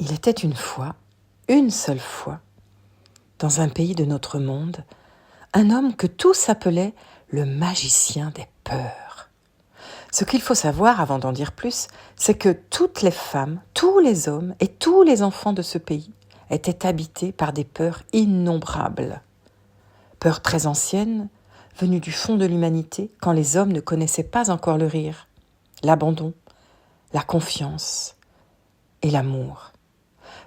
Il était une fois, une seule fois, dans un pays de notre monde, un homme que tous appelaient le magicien des peurs. Ce qu'il faut savoir avant d'en dire plus, c'est que toutes les femmes, tous les hommes et tous les enfants de ce pays étaient habités par des peurs innombrables. Peurs très anciennes, venues du fond de l'humanité quand les hommes ne connaissaient pas encore le rire, l'abandon, la confiance et l'amour.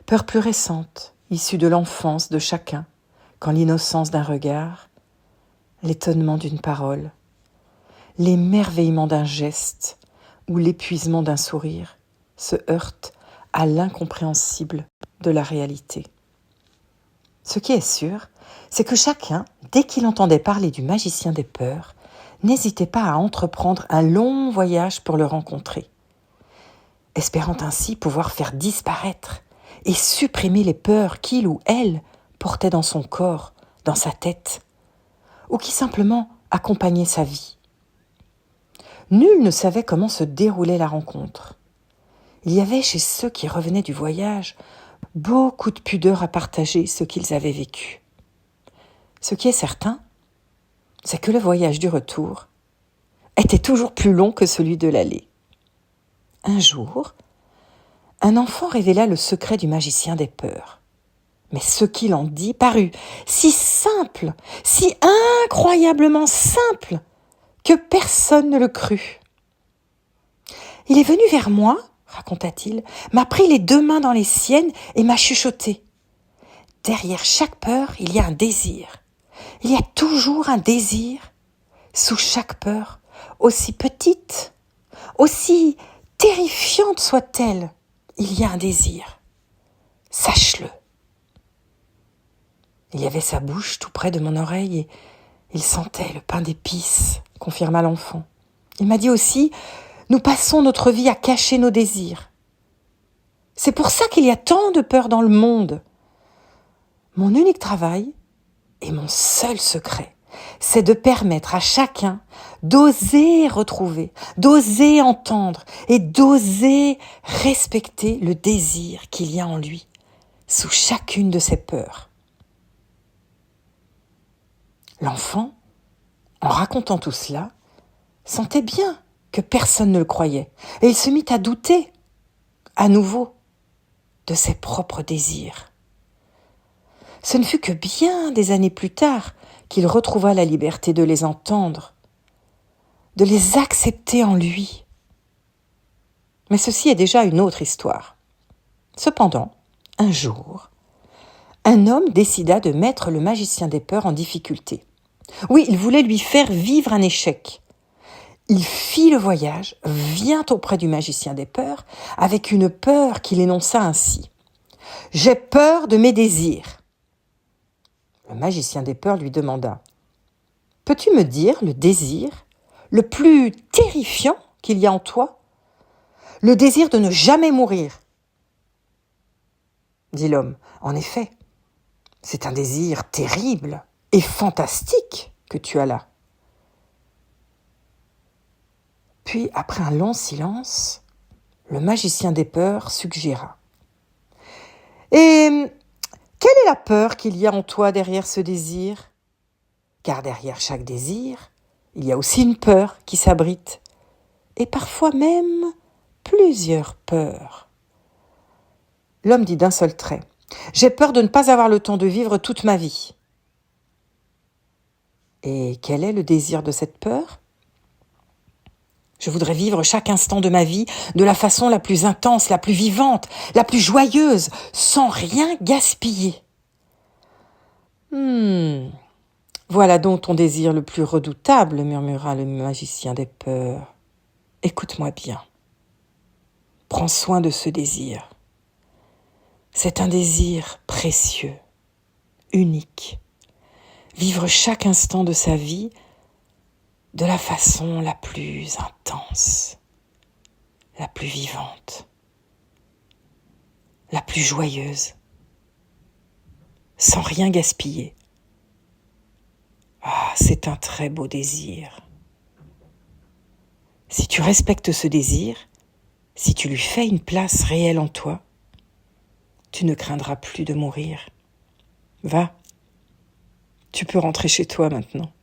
Peurs plus récentes, issues de l'enfance de chacun, quand l'innocence d'un regard, l'étonnement d'une parole, l'émerveillement d'un geste ou l'épuisement d'un sourire se heurtent à l'incompréhensible de la réalité. Ce qui est sûr, c'est que chacun, dès qu'il entendait parler du magicien des peurs, n'hésitait pas à entreprendre un long voyage pour le rencontrer, espérant ainsi pouvoir faire disparaître et supprimer les peurs qu'il ou elle portait dans son corps, dans sa tête, ou qui simplement accompagnaient sa vie. Nul ne savait comment se déroulait la rencontre. Il y avait chez ceux qui revenaient du voyage beaucoup de pudeur à partager ce qu'ils avaient vécu. Ce qui est certain, c'est que le voyage du retour était toujours plus long que celui de l'aller. Un jour, un enfant révéla le secret du magicien des peurs. Mais ce qu'il en dit parut si simple, si incroyablement simple, que personne ne le crut. Il est venu vers moi, raconta-t-il, m'a pris les 2 mains dans les siennes et m'a chuchoté. Derrière chaque peur, il y a un désir. Il y a toujours un désir. Sous chaque peur, aussi petite, aussi terrifiante soit-elle, il y a un désir. Sache-le. Il y avait sa bouche tout près de mon oreille et il sentait le pain d'épices, confirma l'enfant. Il m'a dit aussi, nous passons notre vie à cacher nos désirs. C'est pour ça qu'il y a tant de peur dans le monde. Mon unique travail, et mon seul secret, c'est de permettre à chacun d'oser retrouver, d'oser entendre et d'oser respecter le désir qu'il y a en lui, sous chacune de ses peurs. L'enfant, en racontant tout cela, sentait bien que personne ne le croyait, et il se mit à douter, à nouveau, de ses propres désirs. Ce ne fut que bien des années plus tard qu'il retrouva la liberté de les entendre, de les accepter en lui. Mais ceci est déjà une autre histoire. Cependant, un jour, un homme décida de mettre le magicien des peurs en difficulté. Oui, il voulait lui faire vivre un échec. Il fit le voyage, vient auprès du magicien des peurs, avec une peur qu'il énonça ainsi. « J'ai peur de mes désirs. » Le magicien des peurs lui demanda. « Peux-tu me dire le désir le plus terrifiant qu'il y a en toi ? Le désir de ne jamais mourir. » Dit l'homme. « En effet, c'est un désir terrible et fantastique que tu as là. » Puis, après un long silence, le magicien des peurs suggéra. « Et quelle est la peur qu'il y a en toi derrière ce désir ? Car derrière chaque désir, il y a aussi une peur qui s'abrite, et parfois même plusieurs peurs. » L'homme dit d'un seul trait. « J'ai peur de ne pas avoir le temps de vivre toute ma vie. » Et quel est le désir de cette peur ? Je voudrais vivre chaque instant de ma vie de la façon la plus intense, la plus vivante, la plus joyeuse, sans rien gaspiller. Voilà donc ton désir le plus redoutable, murmura le magicien des peurs. Écoute-moi bien. Prends soin de ce désir. C'est un désir précieux, unique. Vivre chaque instant de sa vie de la façon la plus intense, la plus vivante, la plus joyeuse, sans rien gaspiller. Ah, c'est un très beau désir. Si tu respectes ce désir, si tu lui fais une place réelle en toi, tu ne craindras plus de mourir. Va, tu peux rentrer chez toi maintenant.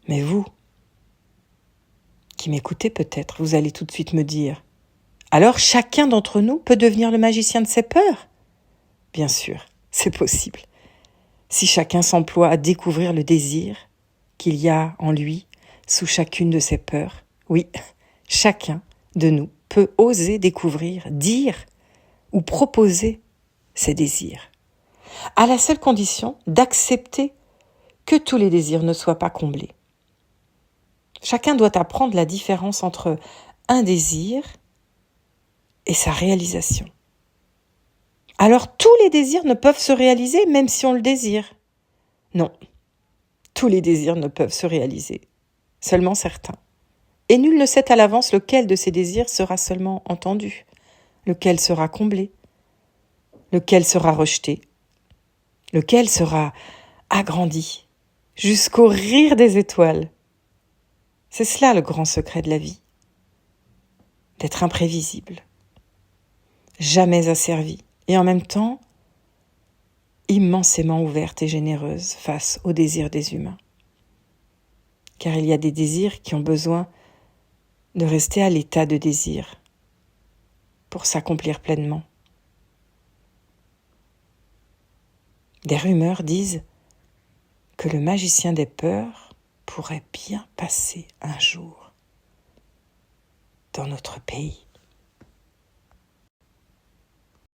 Mais vous, qui m'écoutez peut-être, vous allez tout de suite me dire, alors chacun d'entre nous peut devenir le magicien de ses peurs ? Bien sûr, c'est possible. Si chacun s'emploie à découvrir le désir qu'il y a en lui sous chacune de ses peurs, oui, chacun de nous peut oser découvrir, dire ou proposer ses désirs, à la seule condition d'accepter que tous les désirs ne soient pas comblés. Chacun doit apprendre la différence entre un désir et sa réalisation. Alors tous les désirs ne peuvent se réaliser même si on le désire. Non, tous les désirs ne peuvent se réaliser, seulement certains. Et nul ne sait à l'avance lequel de ces désirs sera seulement entendu, lequel sera comblé, lequel sera rejeté, lequel sera agrandi, jusqu'au rire des étoiles. C'est cela le grand secret de la vie, d'être imprévisible, jamais asservie, et en même temps immensément ouverte et généreuse face aux désirs des humains. Car il y a des désirs qui ont besoin de rester à l'état de désir pour s'accomplir pleinement. Des rumeurs disent que le magicien des peurs pourrait bien passer un jour dans notre pays.